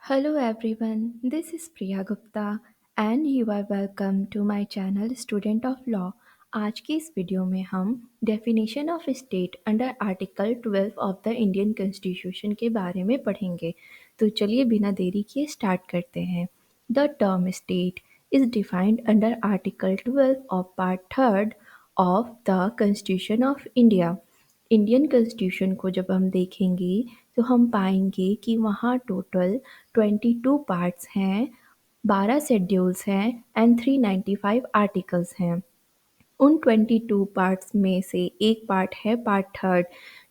Hello everyone, this is Priya Gupta and you are welcome to my channel Student of Law. आज की इस video में हम definition of state under article 12 of the Indian constitution के बारे में पढ़ेंगे। तो चलिए बिना देरी किए स्टार्ट करते हैं। The term state is defined under article 12 of part third of the constitution of India. Indian constitution को जब हम देखेंगे तो हम पाएंगे कि वहाँ टोटल 22 पार्ट्स हैं, 12 शेड्यूल्स हैं एंड 395 आर्टिकल्स हैं। उन 22 पार्ट्स में से एक पार्ट है पार्ट थर्ड,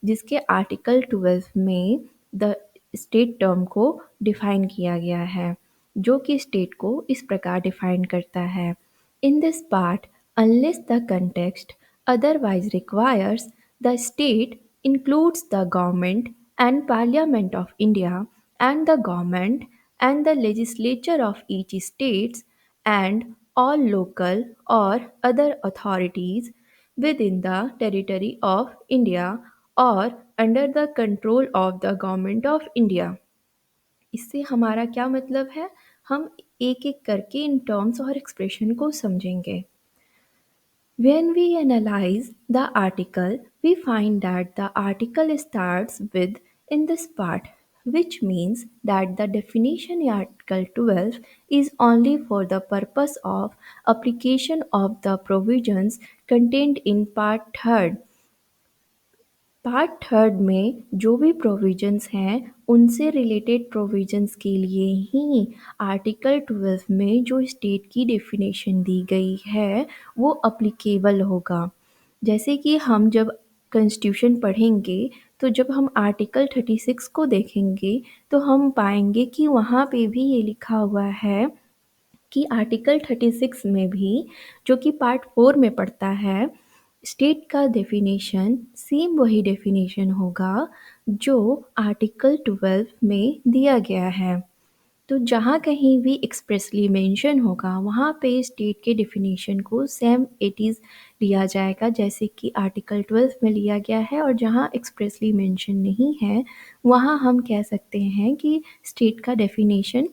जिसके आर्टिकल 12 में द स्टेट टर्म को डिफाइन किया गया है, जो कि स्टेट को इस प्रकार डिफाइन करता है। In this part, unless the context otherwise requires, the state includes the government and parliament of India and the government and the legislature of each state and all local or other authorities within the territory of India or under the control of the government of India। इससे हमारा क्या मतलब है, हम एक एक करके in terms और एक्सप्रेशन को समझेंगे। When we analyze the article, we find that the article starts with in this part, which means that the definition in Article 12 is only for the purpose of application of the provisions contained in Part 3rd। Part third में जो भी provisions हैं उनसे related provisions के लिए ही article 12 में जो state की डेफिनेशन दी गई है वो अप्लीकेबल होगा। जैसे कि हम जब कॉन्स्टिट्यूशन पढ़ेंगे तो जब हम आर्टिकल 36 को देखेंगे तो हम पाएंगे कि वहाँ पे भी ये लिखा हुआ है कि आर्टिकल 36 में भी, जो कि पार्ट 4 में पड़ता है, स्टेट का डेफिनेशन सेम वही डेफिनेशन होगा जो आर्टिकल 12 में दिया गया है। तो जहाँ कहीं भी एक्सप्रेसली मेंशन होगा वहाँ पे स्टेट के डेफिनेशन को सेम इट इज़ लिया जाएगा, जैसे कि आर्टिकल 12 में लिया गया है। और जहाँ एक्सप्रेसली मेंशन नहीं है वहाँ हम कह सकते हैं कि स्टेट का डेफिनेशन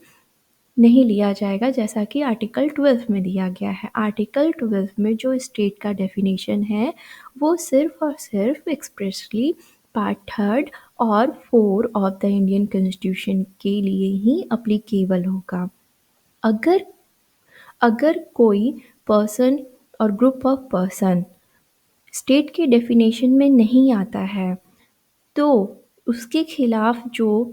नहीं लिया जाएगा, जैसा कि आर्टिकल 12 में दिया गया है। आर्टिकल 12 में जो स्टेट का डेफिनेशन है वो सिर्फ और सिर्फ एक्सप्रेसली पार्ट थर्ड और 4 ऑफ द इंडियन कॉन्स्टिट्यूशन के लिए ही अप्लीकेबल होगा। अगर अगर कोई पर्सन और ग्रुप ऑफ पर्सन स्टेट के डेफिनेशन में नहीं आता है तो उसके खिलाफ जो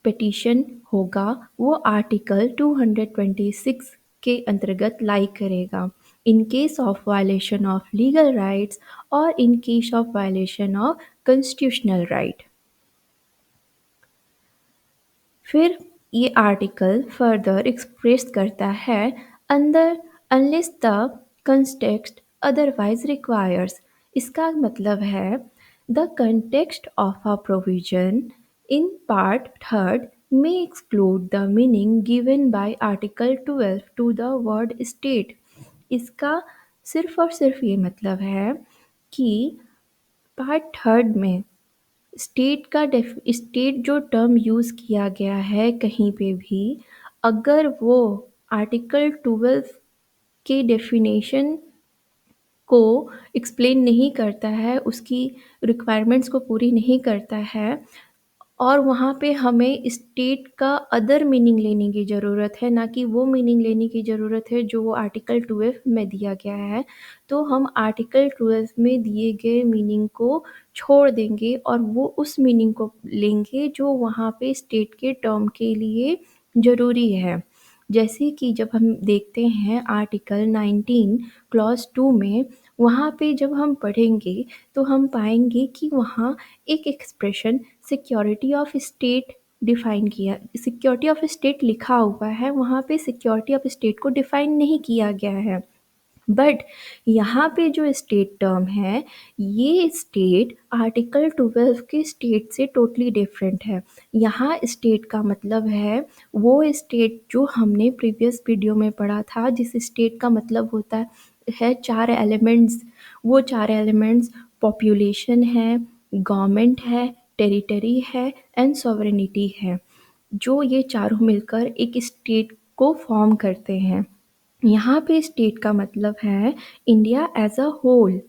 पिटीशन होगा वो आर्टिकल 226 के अंतर्गत लाई करेगा, in case of violation of legal rights और in case of violation of constitutional right. फिर ये आर्टिकल फर्दर एक्सप्रेस करता है अंदर unless the context otherwise requires. इसका मतलब है the context of a provision in part third may exclude the meaning given by Article 12 to the word state। इसका सिर्फ और सिर्फ ये मतलब है कि पार्ट थर्ड में स्टेट जो टर्म यूज़ किया गया है कहीं पे भी, अगर वो आर्टिकल 12 के डेफिनेशन को एक्सप्लेन नहीं करता है, उसकी रिक्वायरमेंट्स को पूरी नहीं करता है और वहाँ पे हमें स्टेट का अदर मीनिंग लेने की ज़रूरत है, ना कि वो मीनिंग लेने की ज़रूरत है जो वो आर्टिकल 12 में दिया गया है। तो हम आर्टिकल 12 में दिए गए मीनिंग को छोड़ देंगे और वो उस मीनिंग को लेंगे जो वहाँ पे स्टेट के टर्म के लिए ज़रूरी है। जैसे कि जब हम देखते हैं आर्टिकल 19 क्लॉज़ 2 में, वहाँ पे जब हम पढ़ेंगे तो हम पाएंगे कि वहाँ एक expression security of state define किया, सिक्योरिटी ऑफ स्टेट लिखा हुआ है, वहाँ पे सिक्योरिटी ऑफ स्टेट को डिफ़ाइन नहीं किया गया है। बट यहाँ पे जो स्टेट टर्म है, ये स्टेट आर्टिकल 12 के स्टेट से टोटली डिफरेंट है। यहाँ स्टेट का मतलब है वो स्टेट जो हमने प्रीवियस वीडियो में पढ़ा था, जिस स्टेट का मतलब होता है 4 एलिमेंट्स। वो 4 एलिमेंट्स पॉपुलेशन है, गवर्नमेंट है, टेरिटरी है एंड सॉवरेनिटी है। जो ये चारों मिलकर एक स्टेट को फॉर्म करते हैं। यहाँ पे स्टेट का मतलब है इंडिया एज अ होल।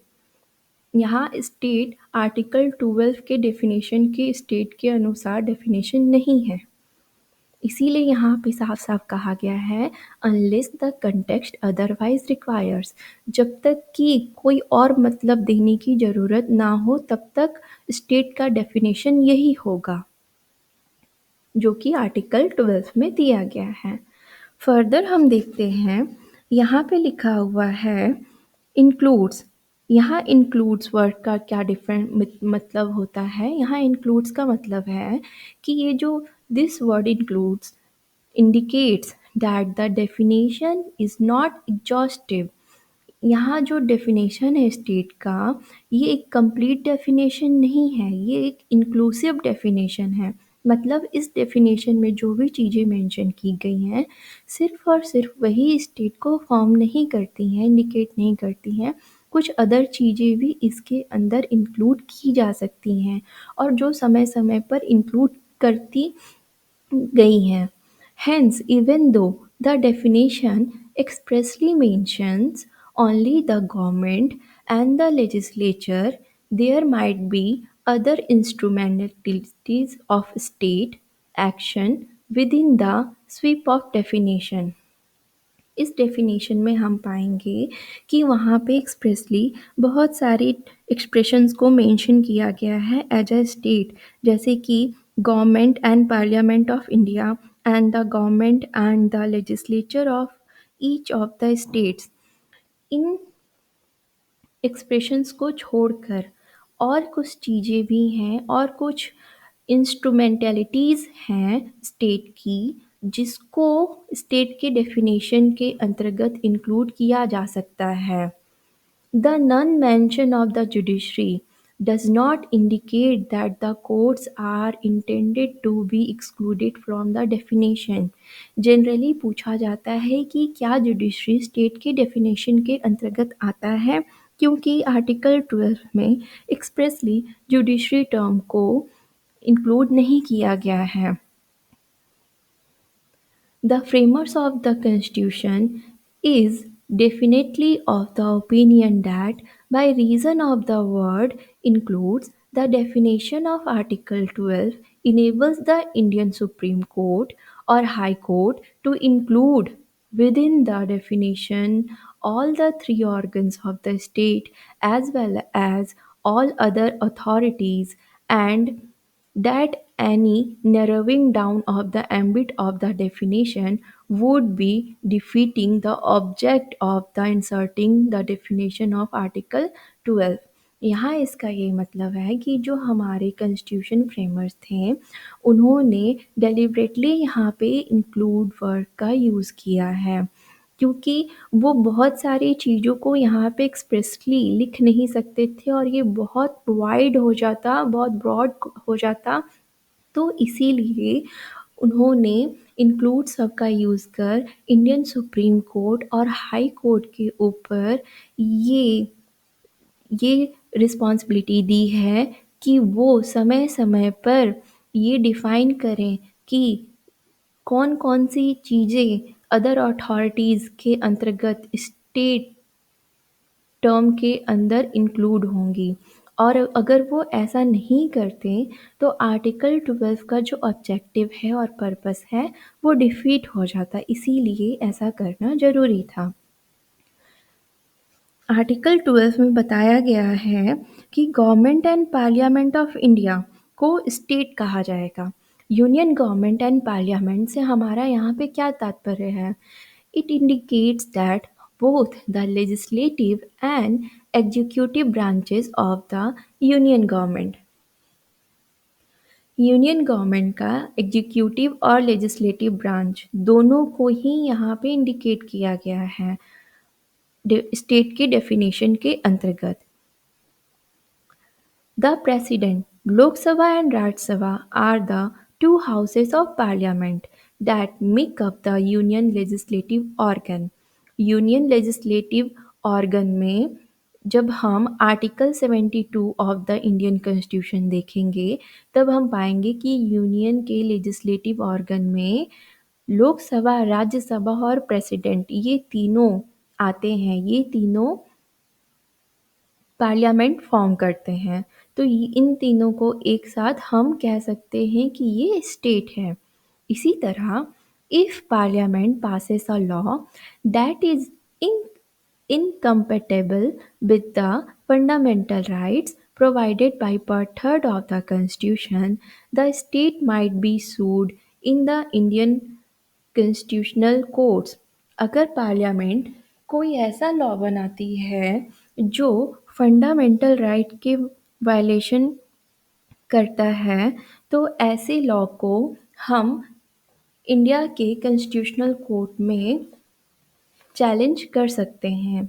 यहाँ स्टेट आर्टिकल 12 के डेफिनेशन के स्टेट के अनुसार डेफिनेशन नहीं है। इसीलिए यहाँ पे साफ-साफ कहा गया है unless the context otherwise requires. जब तक कि कोई और मतलब देने की ज़रूरत ना हो तब तक स्टेट का डेफिनेशन यही होगा, जो कि आर्टिकल 12 में दिया गया है। फर्दर हम देखते हैं, यहाँ पे लिखा हुआ है इंक्लूड्स। यहाँ इंक्लूड्स वर्ड का क्या डिफरेंट मतलब होता है। यहाँ इंक्लूड्स का मतलब है कि ये जो this word includes indicates that the definition is not exhaustive। यहाँ जो डेफिनेशन है स्टेट का, ये एक कंप्लीट डेफिनेशन नहीं है, ये एक इंक्लूसिव डेफिनेशन है। मतलब इस डेफिनेशन में जो भी चीज़ें मेंशन की गई हैं, सिर्फ़ और सिर्फ वही स्टेट को फॉर्म नहीं करती हैं, इंडिकेट नहीं करती हैं। कुछ अदर चीज़ें भी इसके अंदर इंक्लूड की जा सकती हैं और जो समय-समय पर इंक्लूड करती गई हैं। Hence, even though the definition expressly mentions only the government and the legislature, there might be other instrumentalities of state action within the sweep of definition। इस डेफिनेशन में हम पाएंगे कि वहाँ पे एक्सप्रेसली बहुत सारे एक्सप्रेशंस को मेंशन किया गया है एज अ स्टेट, जैसे कि government and parliament of India and the government and the legislature of each of the states. In expressions को छोड़कर और कुछ चीज़ें भी हैं और कुछ इंस्ट्रूमेंटलिटीज़ हैं स्टेट की, जिसको स्टेट के डेफिनेशन के अंतर्गत इंक्लूड किया जा सकता है। The non-mention of the judiciary does not indicate that the courts are intended to be excluded from the definition। Generally पूछा जाता है कि क्या जुडिशरी स्टेट के डेफिनेशन के अंतर्गत आता है, क्योंकि आर्टिकल 12 में एक्सप्रेसली जुडिशरी टर्म को इंक्लूड नहीं किया गया है। The framers of the Constitution is definitely of the opinion that by reason of the word includes, the definition of Article 12 enables the Indian Supreme Court or High Court to include within the definition all the three organs of the state as well as all other authorities, and that any narrowing down of the ambit of the definition would be defeating the object of the inserting the definition of Article 12। यहाँ इसका ये मतलब है कि जो हमारे constitution framers थे, उन्होंने डेलिबरेटली यहाँ पे इंक्लूड वर्ड का यूज़ किया है, क्योंकि वो बहुत सारी चीज़ों को यहाँ पे एक्सप्रेसली लिख नहीं सकते थे और ये बहुत वाइड हो जाता, बहुत ब्रॉड हो जाता। तो इसीलिए उन्होंने इंक्लूड सब का यूज़ कर इंडियन सुप्रीम कोर्ट और हाई कोर्ट के ऊपर ये ये रिस्पॉन्सिबिलिटी दी है कि वो समय-समय पर ये डिफ़ाइन करें कि कौन-कौन सी चीज़ें अदर अथॉरिटीज़ के अंतर्गत स्टेट टर्म के अंदर इंक्लूड होंगी। और अगर वो ऐसा नहीं करते तो आर्टिकल 12 का जो ऑब्जेक्टिव है और पर्पस है वो डिफीट हो जाता, इसीलिए ऐसा करना ज़रूरी था। आर्टिकल 12 में बताया गया है कि government and parliament of India को स्टेट कहा जाएगा। यूनियन गवर्नमेंट एंड पार्लियामेंट से हमारा यहाँ पे क्या तात्पर्य है? It indicates that both the legislative and executive branches of the union government, union government का एग्जीक्यूटिव और लेजिस्लेटिव ब्रांच दोनों को ही यहाँ पे इंडिकेट किया गया है स्टेट के डेफिनेशन के अंतर्गत। The President, Lok Sabha and Rajya Sabha are the two houses of parliament that make up the union legislative organ। Union legislative organ में जब हम article 72 of the Indian constitution देखेंगे, तब हम पाएंगे कि यूनियन के लेजिस्लेटिव ऑर्गन में लोकसभा, राज्यसभा और प्रेसिडेंट ये तीनों आते हैं। ये तीनों पार्लियामेंट फॉर्म करते हैं। तो इन तीनों को एक साथ हम कह सकते हैं कि ये स्टेट है। इसी तरह if parliament passes a law that is incompatible with the fundamental rights provided by Part 3 of the Constitution, the state might be sued in the Indian constitutional courts. अगर पार्लियामेंट कोई ऐसा लॉ बनाती है जो fundamental right के violation करता है, तो ऐसे लॉ को हम इंडिया के कॉन्स्टिट्यूशनल कोर्ट में चैलेंज कर सकते हैं।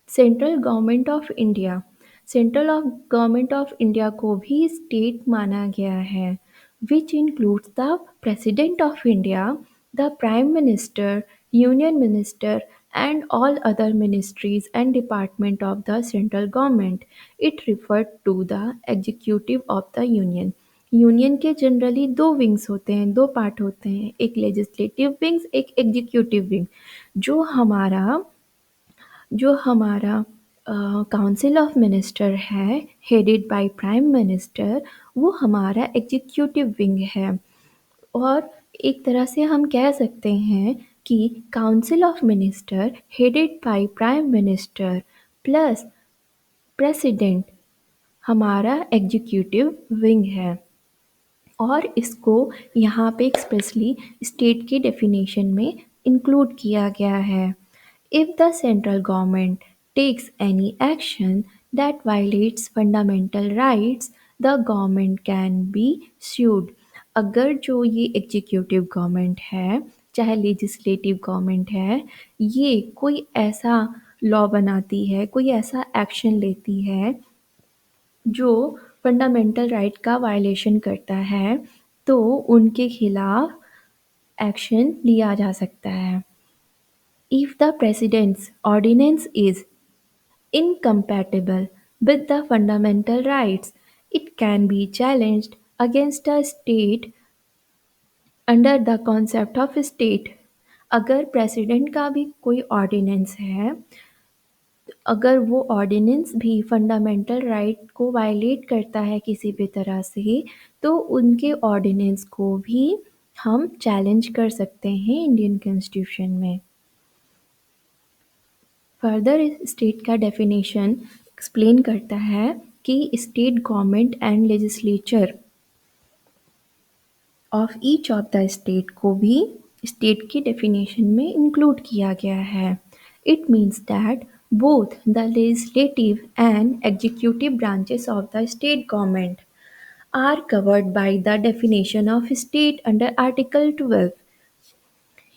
Central government of India, central of government of India को भी स्टेट माना गया है, which includes the president of India, the prime minister, union minister and all other ministries and department of the central government. It referred to the executive of the union. Union के generally दो wings होते हैं, दो part होते हैं, एक legislative wings, एक executive wing. जो हमारा जो हमारा काउंसिल ऑफ मिनिस्टर है, हेडेड बाय प्राइम मिनिस्टर, वो हमारा एग्जीक्यूटिव विंग है। और एक तरह से हम कह सकते हैं कि council of minister headed by prime minister plus president हमारा एग्जीक्यूटिव विंग है। और इसको यहाँ पे एक्सप्रेसली स्टेट के डेफिनेशन में इंक्लूड किया गया है। If the central government takes any action that violates fundamental rights, the government can be sued. अगर जो ये एग्जीक्यूटिव गवर्नमेंट है, चाहे लेजिस्लेटिव गवर्नमेंट है, ये कोई ऐसा लॉ बनाती है, कोई ऐसा एक्शन लेती है जो फंडामेंटल राइट का वायलेशन करता है, तो उनके खिलाफ एक्शन लिया जा सकता है। If the president's ordinance is incompatible with the fundamental rights, it can be challenged against a state under the concept of state। अगर प्रेसिडेंट का भी कोई ऑर्डिनेंस है, अगर वो ऑर्डिनेंस भी फंडामेंटल राइट को वायलेट करता है किसी भी तरह से, तो उनके ऑर्डिनेंस को भी हम चैलेंज कर सकते हैं इंडियन कॉन्स्टिट्यूशन में। फर्दर स्टेट का डेफिनेशन एक्सप्लेन करता है कि state government and legislature of each of the state को भी स्टेट के डेफिनेशन में इंक्लूड किया गया है। It means that both the legislative and executive branches of the state government are covered by the definition of state under Article 12।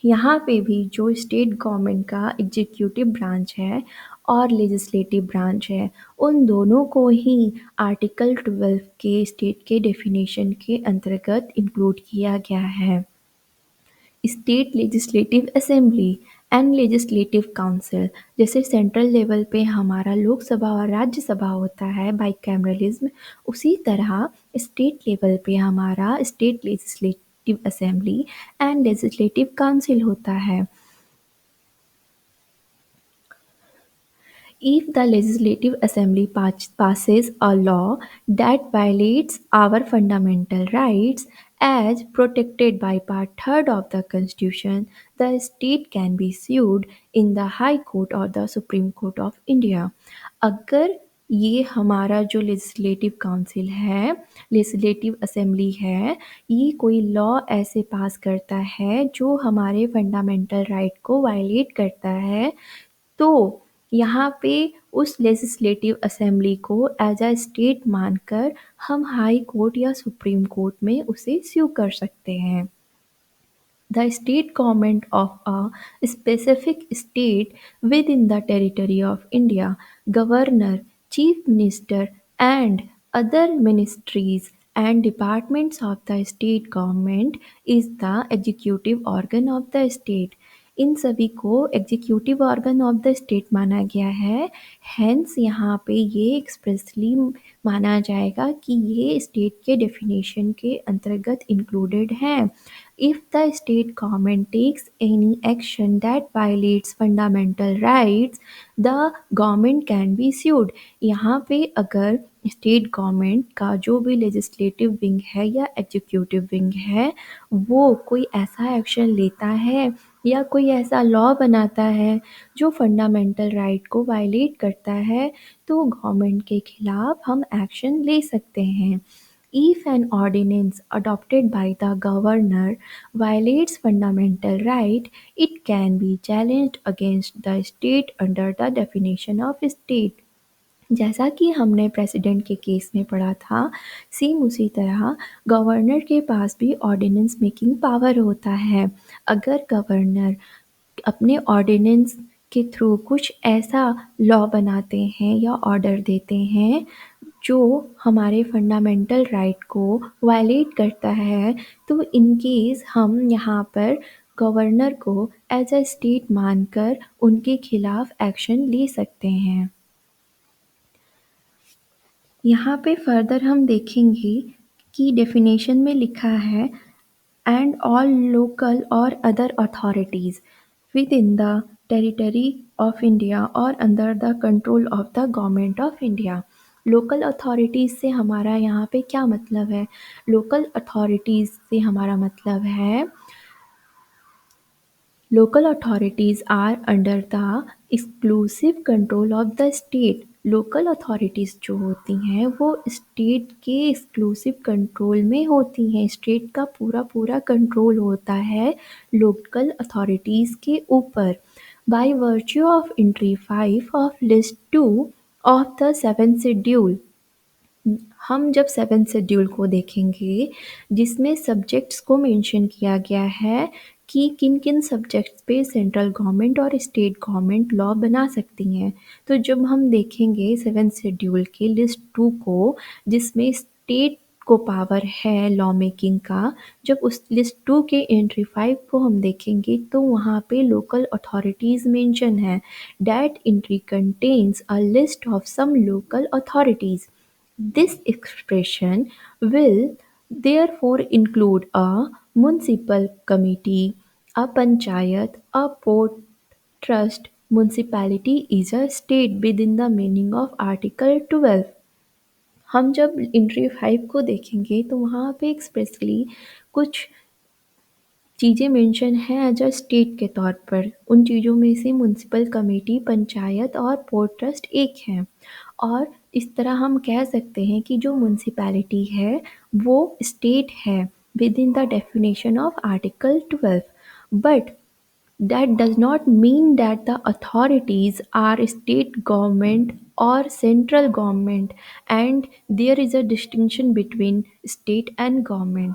यहाँ पे भी जो स्टेट गवर्नमेंट का एग्जीक्यूटिव ब्रांच है और लेजिस्लेटिव ब्रांच है, उन दोनों को ही आर्टिकल 12 के स्टेट के डेफिनेशन के अंतर्गत इंक्लूड किया गया है। State legislative assembly and legislative council, जैसे सेंट्रल लेवल पे हमारा लोकसभा और राज्यसभा होता है बाइकैमरलिज्म, उसी तरह स्टेट लेवल पे हमारा state legislative assembly and legislative council होता है। If the Legislative Assembly passes a law that violates our fundamental rights as protected by Part 3 of the Constitution, the state can be sued in the High Court or the Supreme Court of India। अगर ये हमारा जो legislative council है, legislative assembly है, ये कोई law ऐसे पास करता है जो हमारे फंडामेंटल राइट को वायलेट करता है, तो यहाँ पे उस लेजिस्लेटिव असेंबली को एज अ स्टेट मानकर हम हाई कोर्ट या सुप्रीम कोर्ट में उसे स्यू कर सकते हैं। The state government of a specific state within the territory of India, governor, chief minister, and other ministries and departments of the state government is the executive organ of the state। इन सभी को executive organ of the state माना गया है। Hence यहाँ पे ये expressly माना जाएगा कि ये स्टेट के डेफिनेशन के अंतर्गत इंक्लूडेड हैं। If the state government takes any action that violates fundamental rights, the government can be sued। यहाँ पे अगर स्टेट गवर्नमेंट का जो भी लेजिस्लेटिव विंग है या एग्जीक्यूटिव विंग है वो कोई ऐसा एक्शन लेता है या कोई ऐसा लॉ बनाता है जो फंडामेंटल राइट को वायलेट करता है तो गवर्नमेंट के खिलाफ हम एक्शन ले सकते हैं। If an ordinance adopted by the governor violates fundamental right, it can be challenged against the state under the definition of state। जैसा कि हमने प्रेसिडेंट के केस में पढ़ा था, सेम उसी तरह गवर्नर के पास भी ऑर्डिनेंस मेकिंग पावर होता है। अगर गवर्नर अपने ऑर्डिनेंस के थ्रू कुछ ऐसा लॉ बनाते हैं या ऑर्डर देते हैं जो हमारे फंडामेंटल राइट को वायलेट करता है तो इन केस हम यहाँ पर गवर्नर को एज अ स्टेट मानकर उनके खिलाफ एक्शन ले सकते हैं। यहाँ पे फर्दर हम देखेंगे कि डेफिनेशन में लिखा है and all local or other authorities within the territory of India or under the control of the government of India। Local authorities से हमारा यहाँ पे क्या मतलब है? लोकल अथॉरिटीज़ से हमारा मतलब है Local authorities are under the exclusive control of the state। Local authorities जो होती हैं वो स्टेट के एक्सक्लूसिव कंट्रोल में होती हैं। स्टेट का पूरा कंट्रोल होता है लोकल अथॉरिटीज़ के ऊपर। By virtue of entry 5 of list 2 of the 7th schedule. हम जब 7th शेड्यूल को देखेंगे जिसमें सब्जेक्ट्स को मेंशन किया गया है कि किन-किन सब्जेक्ट्स पे सेंट्रल गवर्नमेंट और स्टेट गवर्नमेंट लॉ बना सकती हैं। तो जब हम देखेंगे 7th शेड्यूल के लिस्ट 2 को जिसमें स्टेट को पावर है लॉ मेकिंग का, जब उस लिस्ट 2 के एंट्री 5 को हम देखेंगे तो वहाँ पे लोकल अथॉरिटीज़ मेंशन है। That entry contains a list of some local authorities. This expression will therefore include a municipal committee, a panchayat, a port trust। Municipality is a state within the meaning of Article 12। हम जब entry 5 को देखेंगे तो वहाँ पे expressly कुछ चीज़ें mention हैं एज अ स्टेट के तौर पर। उन चीज़ों में से म्युनिसिपल कमेटी, पंचायत और पोर्ट ट्रस्ट एक हैं। और इस तरह हम कह सकते हैं कि जो म्युनिसिपैलिटी है वो स्टेट है with in the definition of article 12। But that does not mean that the authorities are state government or central government, and there is a distinction between state and government।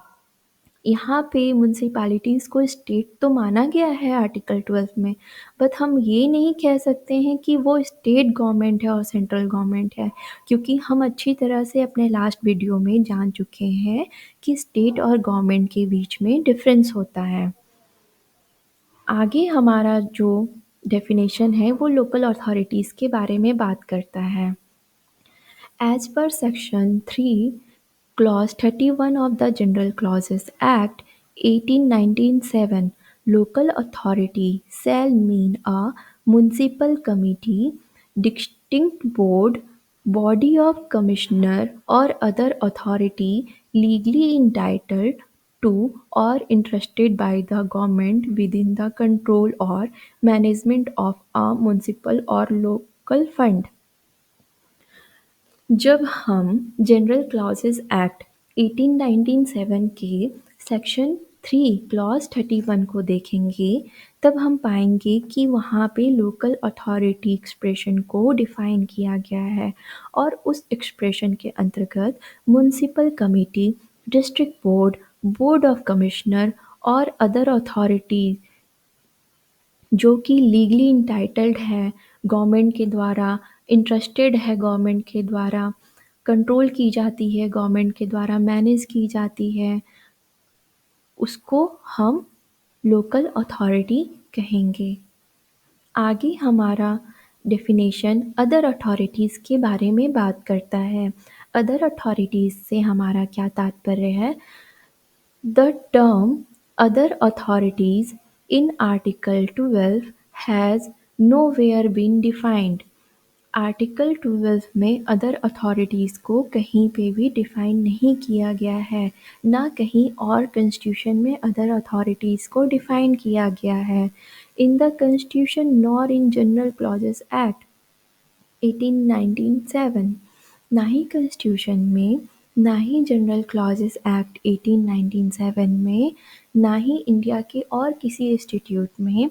यहाँ पे म्युनिसिपैलिटीज़ को state तो माना गया है article 12 में, but हम ये नहीं कह सकते हैं कि वो स्टेट गवर्नमेंट है और सेंट्रल गवर्नमेंट है, क्योंकि हम अच्छी तरह से अपने लास्ट वीडियो में जान चुके हैं कि स्टेट और गवर्नमेंट के बीच में डिफरेंस होता है। आगे हमारा जो डेफिनेशन है वो लोकल अथॉरिटीज़ के बारे में बात करता है। As per Section 3, Clause 31 of the General Clauses Act 1897, local authority shall mean a municipal committee, distinct board, body of commissioner or other authority legally entitled to or entrusted by the government within the control or management of a municipal or local fund। जब हम general clauses act 1897 के section 3 clause 31 को देखेंगे तब हम पाएंगे कि वहाँ पे लोकल अथॉरिटी एक्सप्रेशन को डिफ़ाइन किया गया है और उस एक्सप्रेशन के अंतर्गत municipal committee, district board, board of commissioner और अदर अथॉरिटी जो कि लीगली इंटाइटल्ड है गवर्नमेंट के द्वारा, इंटरेस्टेड है गवर्नमेंट के द्वारा, कंट्रोल की जाती है गवर्नमेंट के द्वारा, मैनेज की जाती है, उसको हम लोकल अथॉरिटी कहेंगे। आगे हमारा डेफिनेशन अदर अथॉरिटीज़ के बारे में बात करता है। अदर अथॉरिटीज़ से हमारा क्या तात्पर्य है? The term "other authorities" in Article 12 has nowhere been defined. Article 12 में अदर अथॉरिटीज़ को कहीं पे भी डिफाइन नहीं किया गया है, ना कहीं और कॉन्स्टिट्यूशन में अदर अथॉरिटीज़ को डिफाइन किया गया है। In the constitution nor in general clauses act 1897, ना ही कॉन्स्टिट्यूशन में, ना ही जनरल क्लॉजेस एक्ट 1897 में, ना ही इंडिया के और किसी इंस्टीट्यूट में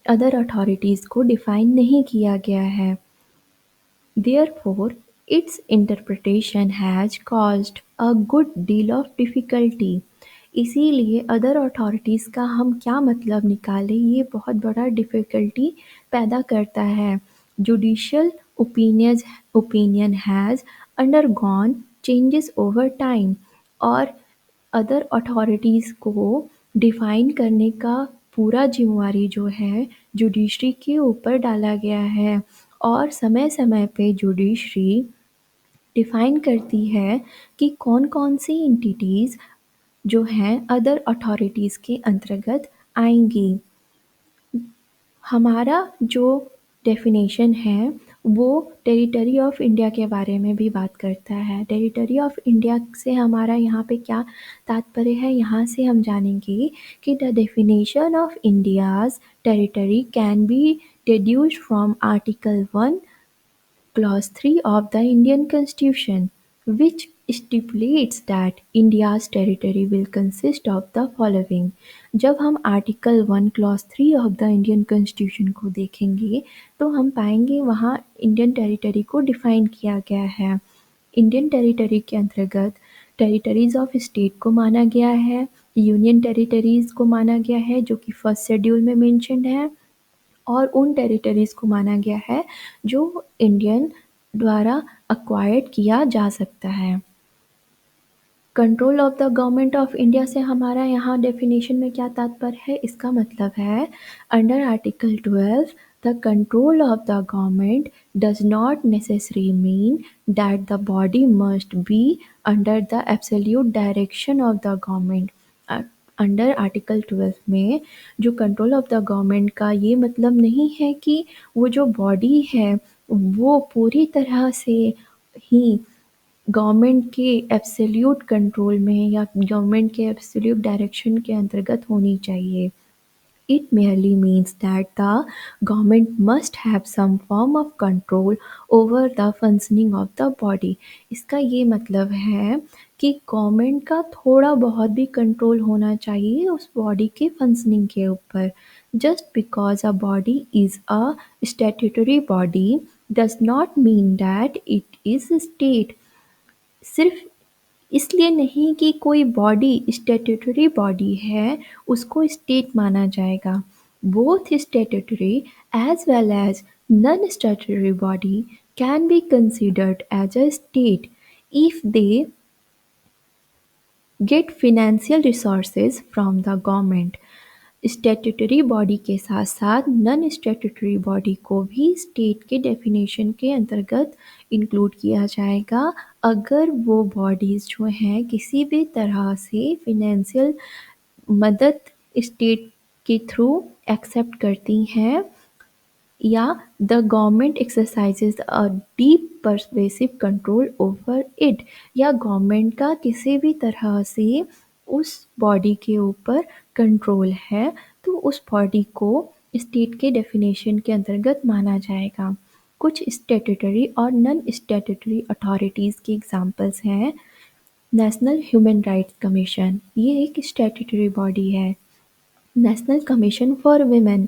अदर अथॉरिटीज़ को डिफाइन नहीं किया गया है। Therefore, its interpretation has caused a good deal of difficulty. इसीलिए अदर अथॉरिटीज़ का हम क्या मतलब निकालें, ये बहुत बड़ा डिफ़िकल्टी पैदा करता है। Judicial opinion has undergone changes over time, और अदर अथॉरिटीज़ को डिफ़ाइन करने का पूरा ज़िम्मेवारी जो है जुडिशरी के ऊपर डाला गया है, और समय-समय पे जुडिशरी डिफ़ाइन करती है कि कौन-कौन सी एंटिटीज़ जो हैं अदर अथॉरिटीज़ के अंतर्गत आएँगी। हमारा जो डेफिनेशन है वो टेरिटरी ऑफ इंडिया के बारे में भी बात करता है। टेरिटरी ऑफ इंडिया से हमारा यहाँ पे क्या तात्पर्य है, यहाँ से हम जानेंगे कि the definition of India's territory can be deduced from Article 1 Clause 3 of the Indian Constitution, which stipulates that India's territory will consist of the following. जब हम article 1 clause 3 of the Indian constitution को देखेंगे तो हम पाएंगे वहाँ Indian territory को define किया गया है। इंडियन टेरिटरी के अंतर्गत टेरिटरीज ऑफ स्टेट को माना गया है, यूनियन टेरिटरीज को माना गया है जो कि फर्स्ट शेड्यूल में मेंशन्ड है, और उन टेरिटरीज़ को माना गया है जो इंडियन द्वारा एक्वायर्ड किया जा सकता है। Control of the government of India से हमारा यहाँ डेफिनेशन में क्या तात्पर्य है, इसका मतलब है under article 12 the control of the government does not necessary mean that the body must be under the absolute direction of the government. Under article 12 में जो कंट्रोल ऑफ द गवर्नमेंट का ये मतलब नहीं है कि वो जो बॉडी है वो पूरी तरह से ही गवर्नमेंट के एब्सोल्यूट कंट्रोल में या गवर्नमेंट के एब्सोल्यूट डायरेक्शन के अंतर्गत होनी चाहिए। It merely means that the government must have some form of control over the functioning of the body. इसका ये मतलब है कि गवर्नमेंट का थोड़ा बहुत भी कंट्रोल होना चाहिए उस बॉडी के फंक्शनिंग के ऊपर। Just because a body is a statutory body does not mean that it is a state. सिर्फ इसलिए नहीं कि कोई बॉडी स्टैट्यूटरी बॉडी है उसको स्टेट माना जाएगा। Both statutory as well as non statutory body can be considered as a state if they get financial resources from the government. Statutory body के साथ साथ नॉन स्टैट्यूटरी बॉडी को भी state के डेफिनेशन के अंतर्गत इंक्लूड किया जाएगा अगर वो बॉडीज़ जो हैं किसी भी तरह से फिनेंशियल मदद स्टेट के थ्रू एक्सेप्ट करती हैं, या the government exercises a deep pervasive control over it, या गवर्नमेंट का किसी भी तरह से उस बॉडी के ऊपर कंट्रोल है तो उस बॉडी को स्टेट के डेफिनेशन के अंतर्गत माना जाएगा। कुछ स्टैट्यूटरी और नॉन स्टैट्यूटरी अथॉरिटीज़ के एग्जांपल्स हैं। नेशनल ह्यूमन राइट्स कमीशन, ये एक स्टैट्यूटरी बॉडी है। National commission for women,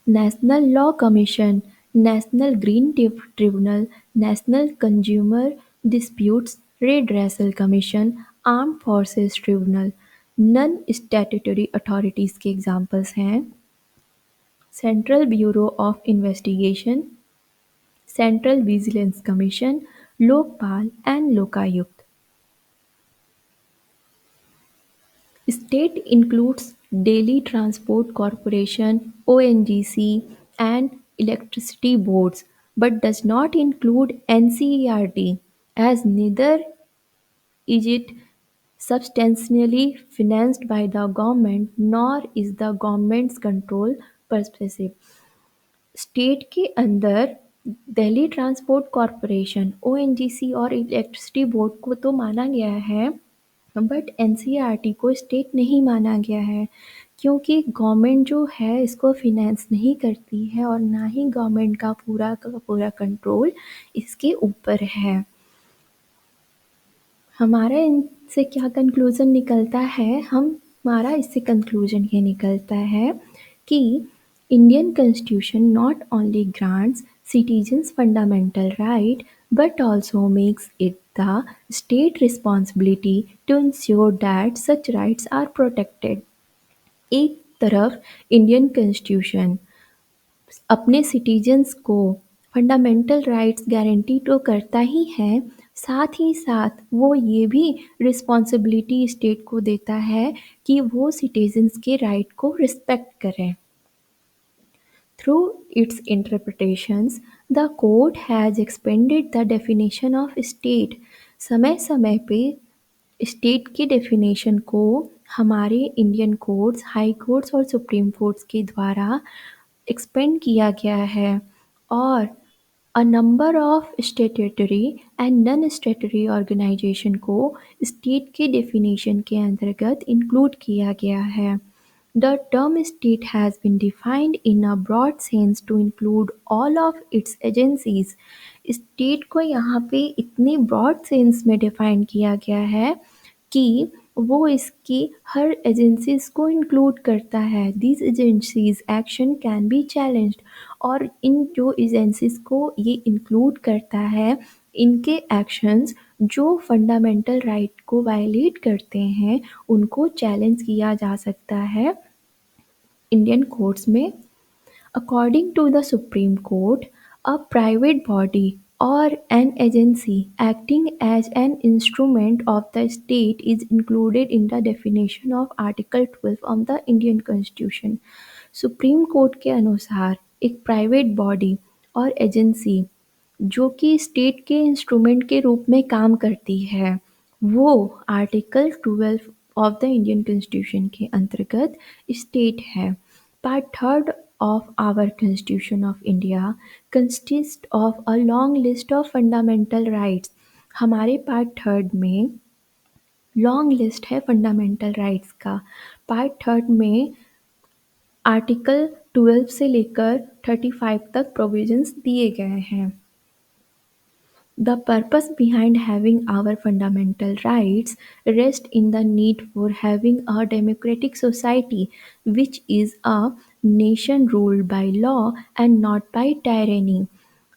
national law commission, national green tribunal, national consumer disputes redressal commission, armed forces tribunal. Non statutory authorities के examples हैं central bureau of investigation, central vigilance commission, Lokpal and Lokayukta. State includes Delhi Transport Corporation (ONGC) and electricity boards, but does not include NCERT, as neither is it substantially financed by the government nor is the government's control pervasive. State के अंदर Delhi transport corporation ONGC और electricity board को तो माना गया है, but NCERT को state नहीं माना गया है, क्योंकि गवर्नमेंट जो है इसको फिनेंस नहीं करती है और ना ही गवर्नमेंट का पूरा कंट्रोल इसके ऊपर है। हमारा इनसे क्या कंक्लूज़न निकलता है, हमारा इससे कंक्लूज़न ये निकलता है कि Indian constitution not only grants citizens fundamental right but also makes it the state responsibility to ensure that such rights are protected. एक तरफ इंडियन कॉन्स्टिट्यूशन अपने सिटीजन्स को फंडामेंटल राइट्स गारंटी तो करता ही है, साथ ही साथ वो ये भी रिस्पॉन्सिबिलिटी स्टेट को देता है कि वो सिटीजन्स के राइट को रिस्पेक्ट करें। Through its interpretations, the court has expanded the definition of state. समय-समय पे स्टेट की डेफिनेशन को हमारे इंडियन कोर्ट्स, हाई कोर्ट्स और सुप्रीम कोर्ट्स के द्वारा एक्सपेंड किया गया है और a number of statutory and non-statutory organization को स्टेट के डेफिनेशन के अंतर्गत इंक्लूड किया गया है। The term state has been defined in a broad sense to include all of its agencies. State को यहाँ पे इतनी ब्रॉड सेंस में डिफाइन किया गया है कि वो इसकी हर एजेंसीज को इंक्लूड करता है। These agencies action can be challenged और इन जो एजेंसीज को ये इंक्लूड करता है, इनके एक्शंस जो फंडामेंटल राइट को वायलेट करते हैं उनको चैलेंज किया जा सकता है इंडियन कोर्ट्स में। According to the Supreme Court, a private body or an agency acting as an instrument of the state is included in the definition of Article 12 of the Indian Constitution. Supreme court के अनुसार एक private body और agency जो कि state के instrument के रूप में काम करती है, वो article 12 of the Indian constitution के अंतर्गत स्टेट है। Part third of our Constitution of India consists of a long list of fundamental rights. हमारे पार्ट थर्ड में लॉन्ग लिस्ट है फंडामेंटल राइट्स का। पार्ट थर्ड में आर्टिकल 12 से लेकर 35 तक प्रोविजंस दिए गए हैं। The purpose behind having our fundamental rights rests in the need for having a democratic society which is a nation ruled by law and not by tyranny.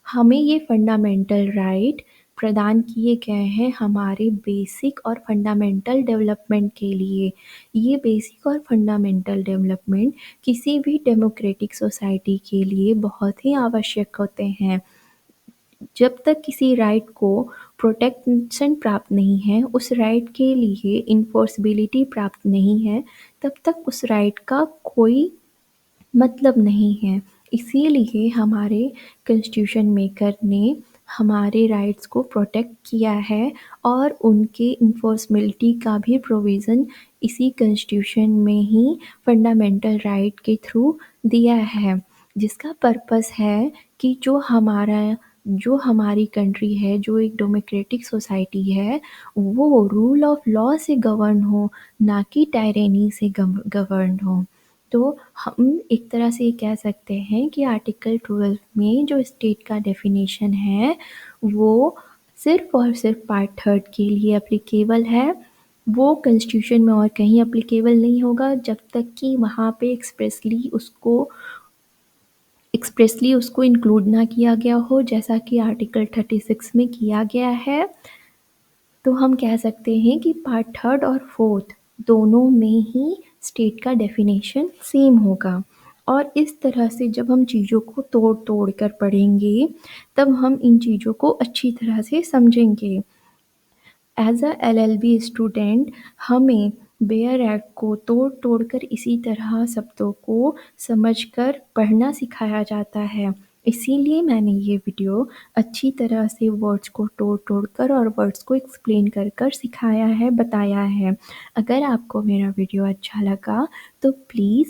हमें ये fundamental right प्रदान किए गए हैं हमारे बेसिक और फंडामेंटल डेवलपमेंट के लिए। ये बेसिक और फंडामेंटल डेवलपमेंट किसी भी डेमोक्रेटिक सोसाइटी के लिए बहुत ही आवश्यक होते हैं। जब तक किसी राइट को प्रोटेक्शन प्राप्त नहीं है, उस राइट के लिए इन्फोर्सबिलिटी प्राप्त नहीं है, तब तक उस राइट का कोई मतलब नहीं है। इसीलिए हमारे कॉन्स्टिट्यूशन मेकर ने हमारे राइट्स को प्रोटेक्ट किया है और उनके इन्फोर्सबिलिटी का भी प्रोविज़न इसी कॉन्स्टिट्यूशन में ही फंडामेंटल राइट के थ्रू दिया है, जिसका पर्पस है कि जो हमारी कंट्री है, जो एक डेमोक्रेटिक सोसाइटी है, वो रूल ऑफ लॉ से गवर्न हो, ना कि टायरेनी से गवर्न हो। तो हम एक तरह से ये कह सकते हैं कि आर्टिकल 12 में जो स्टेट का डेफिनेशन है, वो सिर्फ़ और सिर्फ पार्ट थर्ड के लिए एप्लीकेबल है। वो कॉन्स्टिट्यूशन में और कहीं एप्लीकेबल नहीं होगा जब तक कि वहाँ पे एक्सप्रेसली उसको इंक्लूड ना किया गया हो, जैसा कि आर्टिकल 36 में किया गया है। तो हम कह सकते हैं कि पार्ट थर्ड और फोर्थ दोनों में ही स्टेट का डेफिनेशन सेम होगा और इस तरह से जब हम चीज़ों को तोड़ कर पढ़ेंगे, तब हम इन चीज़ों को अच्छी तरह से समझेंगे। एज अ LLB स्टूडेंट हमें बेयर एक्ट को तोड़-तोड़ कर इसी तरह शब्दों को समझकर पढ़ना सिखाया जाता है। इसीलिए मैंने ये वीडियो अच्छी तरह से वर्ड्स को तोड़-तोड़ कर और वर्ड्स को एक्सप्लेन कर कर सिखाया है, बताया है। अगर आपको मेरा वीडियो अच्छा लगा तो प्लीज़